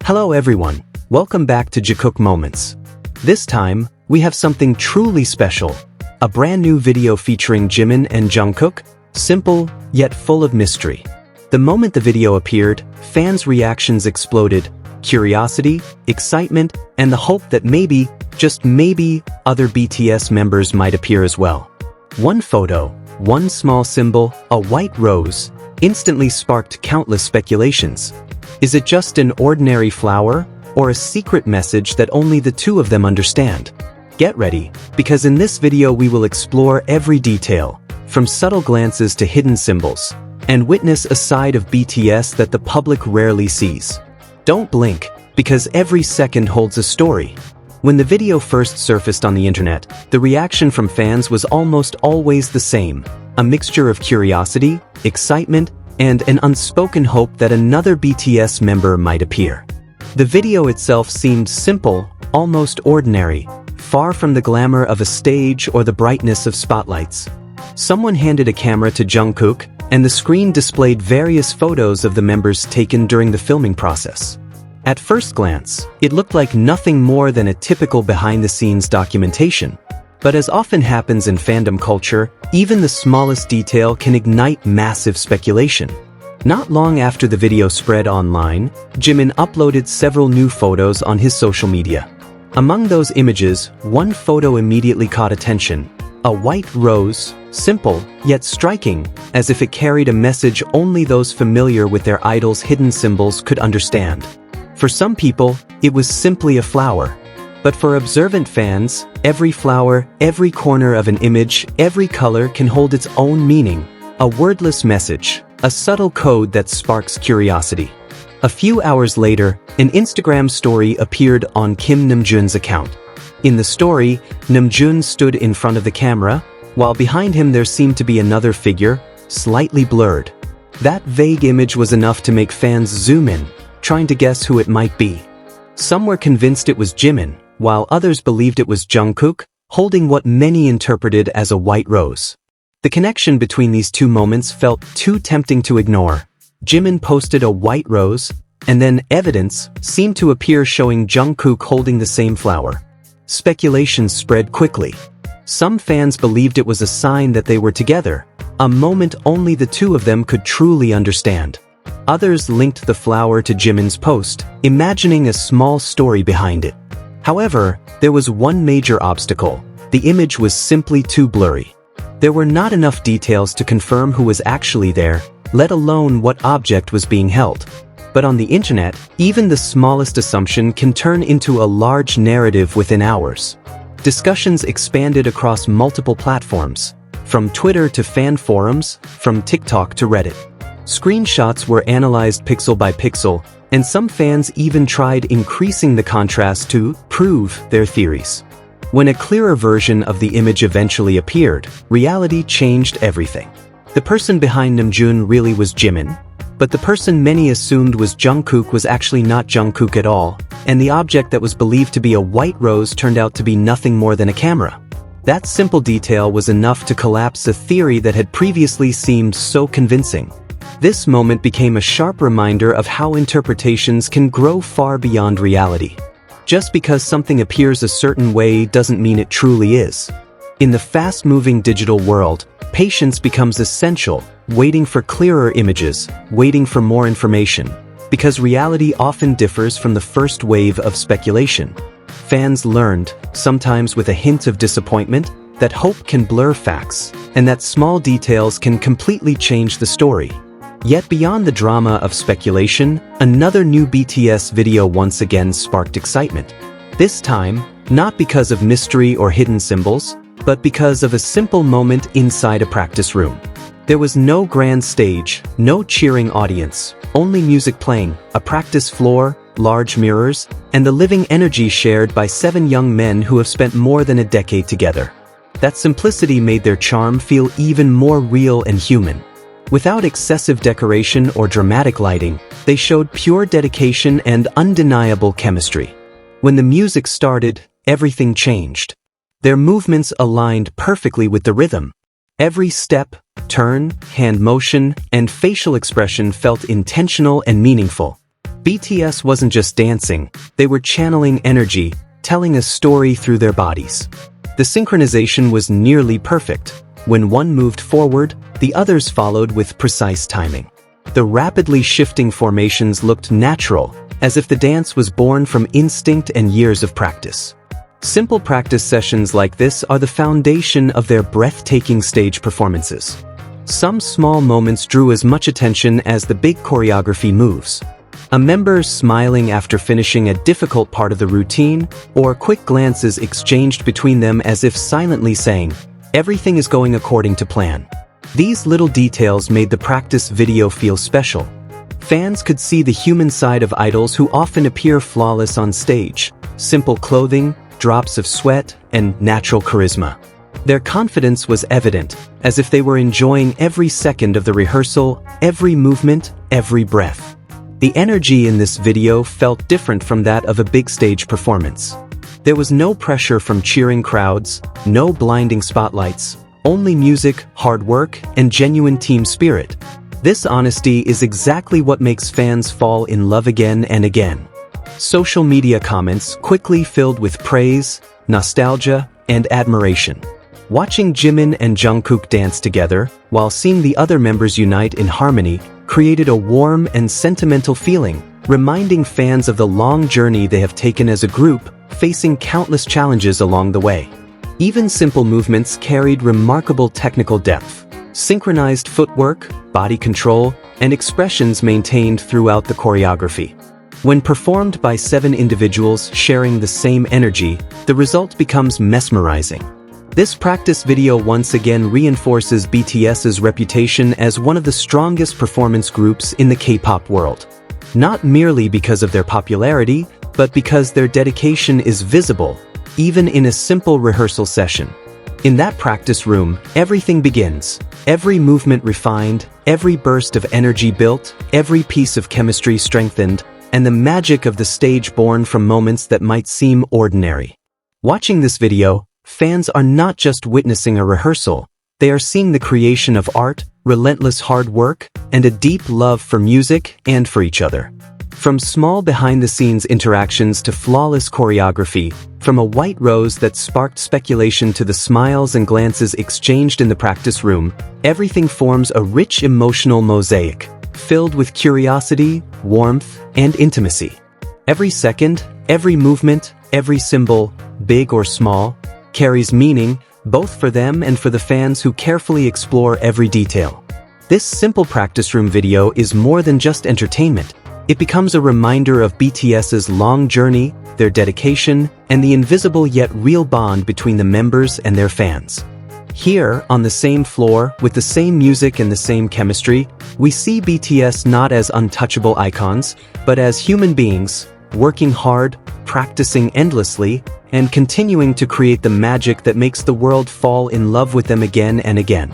Hello everyone, welcome back to Jikook Moments. This time, we have something truly special. A brand new video featuring Jimin and Jungkook, simple, yet full of mystery. The moment the video appeared, fans' reactions exploded, curiosity, excitement, and the hope that maybe, just maybe, other BTS members might appear as well. One photo, one small symbol, a white rose, instantly sparked countless speculations. Is it just an ordinary flower, or a secret message that only the two of them understand? Get ready, because in this video we will explore every detail, from subtle glances to hidden symbols, and witness a side of BTS that the public rarely sees. Don't blink, because every second holds a story. When the video first surfaced on the internet, the reaction from fans was almost always the same, a mixture of curiosity, excitement, and an unspoken hope that another BTS member might appear. The video itself seemed simple, almost ordinary, far from the glamour of a stage or the brightness of spotlights. Someone handed a camera to Jungkook, and the screen displayed various photos of the members taken during the filming process. At first glance, it looked like nothing more than a typical behind-the-scenes documentation. But as often happens in fandom culture, even the smallest detail can ignite massive speculation. Not long after the video spread online, Jimin uploaded several new photos on his social media. Among those images, one photo immediately caught attention. A white rose, simple, yet striking, as if it carried a message only those familiar with their idol's hidden symbols could understand. For some people, it was simply a flower. But for observant fans, every flower, every corner of an image, every color can hold its own meaning, a wordless message, a subtle code that sparks curiosity. A few hours later, an Instagram story appeared on Kim Namjoon's account. In the story, Namjoon stood in front of the camera, while behind him there seemed to be another figure, slightly blurred. That vague image was enough to make fans zoom in, trying to guess who it might be. Some were convinced it was Jimin, while others believed it was Jungkook, holding what many interpreted as a white rose. The connection between these two moments felt too tempting to ignore. Jimin posted a white rose, and then evidence seemed to appear showing Jungkook holding the same flower. Speculations spread quickly. Some fans believed it was a sign that they were together, a moment only the two of them could truly understand. Others linked the flower to Jimin's post, imagining a small story behind it. However, there was one major obstacle. The image was simply too blurry. There were not enough details to confirm who was actually there, let alone what object was being held. But on the internet, even the smallest assumption can turn into a large narrative within hours. Discussions expanded across multiple platforms, from Twitter to fan forums, from TikTok to Reddit. Screenshots were analyzed pixel by pixel, and some fans even tried increasing the contrast to prove their theories. When a clearer version of the image eventually appeared, reality changed everything. The person behind Namjoon really was Jimin, but the person many assumed was Jungkook was actually not Jungkook at all, and the object that was believed to be a white rose turned out to be nothing more than a camera. That simple detail was enough to collapse a theory that had previously seemed so convincing. This moment became a sharp reminder of how interpretations can grow far beyond reality. Just because something appears a certain way doesn't mean it truly is. In the fast-moving digital world, patience becomes essential, waiting for clearer images, waiting for more information, because reality often differs from the first wave of speculation. Fans learned, sometimes with a hint of disappointment, that hope can blur facts, and that small details can completely change the story. Yet beyond the drama of speculation, another new BTS video once again sparked excitement. This time, not because of mystery or hidden symbols, but because of a simple moment inside a practice room. There was no grand stage, no cheering audience, only music playing, a practice floor, large mirrors, and the living energy shared by 7 young men who have spent more than a decade together. That simplicity made their charm feel even more real and human. Without excessive decoration or dramatic lighting, they showed pure dedication and undeniable chemistry. When the music started, everything changed. Their movements aligned perfectly with the rhythm. Every step, turn, hand motion, and facial expression felt intentional and meaningful. BTS wasn't just dancing, they were channeling energy, telling a story through their bodies. The synchronization was nearly perfect. When one moved forward, the others followed with precise timing. The rapidly shifting formations looked natural, as if the dance was born from instinct and years of practice. Simple practice sessions like this are the foundation of their breathtaking stage performances. Some small moments drew as much attention as the big choreography moves. A member smiling after finishing a difficult part of the routine, or quick glances exchanged between them as if silently saying, "Everything is going according to plan." These little details made the practice video feel special. Fans could see the human side of idols who often appear flawless on stage: simple clothing, drops of sweat, and natural charisma. Their confidence was evident, as if they were enjoying every second of the rehearsal, every movement, every breath. The energy in this video felt different from that of a big stage performance. There was no pressure from cheering crowds, no blinding spotlights, only music, hard work, and genuine team spirit. This honesty is exactly what makes fans fall in love again and again. Social media comments quickly filled with praise, nostalgia, and admiration. Watching Jimin and Jungkook dance together, while seeing the other members unite in harmony, created a warm and sentimental feeling, reminding fans of the long journey they have taken as a group, facing countless challenges along the way. Even simple movements carried remarkable technical depth. Synchronized footwork, body control, and expressions maintained throughout the choreography. When performed by 7 individuals sharing the same energy, the result becomes mesmerizing. This practice video once again reinforces BTS's reputation as one of the strongest performance groups in the K-pop world. Not merely because of their popularity, but because their dedication is visible, even in a simple rehearsal session. In that practice room, everything begins. Every movement refined, every burst of energy built, every piece of chemistry strengthened, and the magic of the stage born from moments that might seem ordinary. Watching this video, fans are not just witnessing a rehearsal, they are seeing the creation of art, relentless hard work, and a deep love for music and for each other. From small behind-the-scenes interactions to flawless choreography, from a white rose that sparked speculation to the smiles and glances exchanged in the practice room, everything forms a rich emotional mosaic, filled with curiosity, warmth, and intimacy. Every second, every movement, every symbol, big or small, carries meaning, both for them and for the fans who carefully explore every detail. This simple practice room video is more than just entertainment. It becomes a reminder of BTS's long journey, their dedication, and the invisible yet real bond between the members and their fans. Here, on the same floor, with the same music and the same chemistry, we see BTS not as untouchable icons, but as human beings, working hard, practicing endlessly, and continuing to create the magic that makes the world fall in love with them again and again.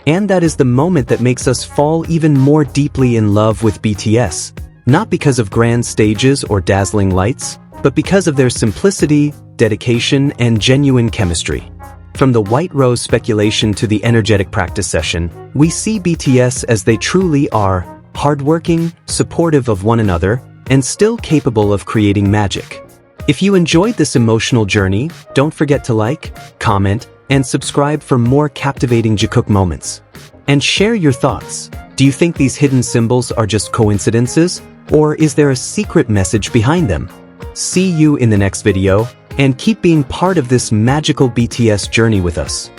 And that is the moment that makes us fall even more deeply in love with BTS, not because of grand stages or dazzling lights, but because of their simplicity, dedication, and genuine chemistry. From the white rose speculation to the energetic practice session, we see BTS as they truly are: hardworking, supportive of one another, and still capable of creating magic. If you enjoyed this emotional journey, don't forget to like, comment, and subscribe for more captivating Jikook moments. And share your thoughts. Do you think these hidden symbols are just coincidences, or is there a secret message behind them? See you in the next video, and keep being part of this magical BTS journey with us.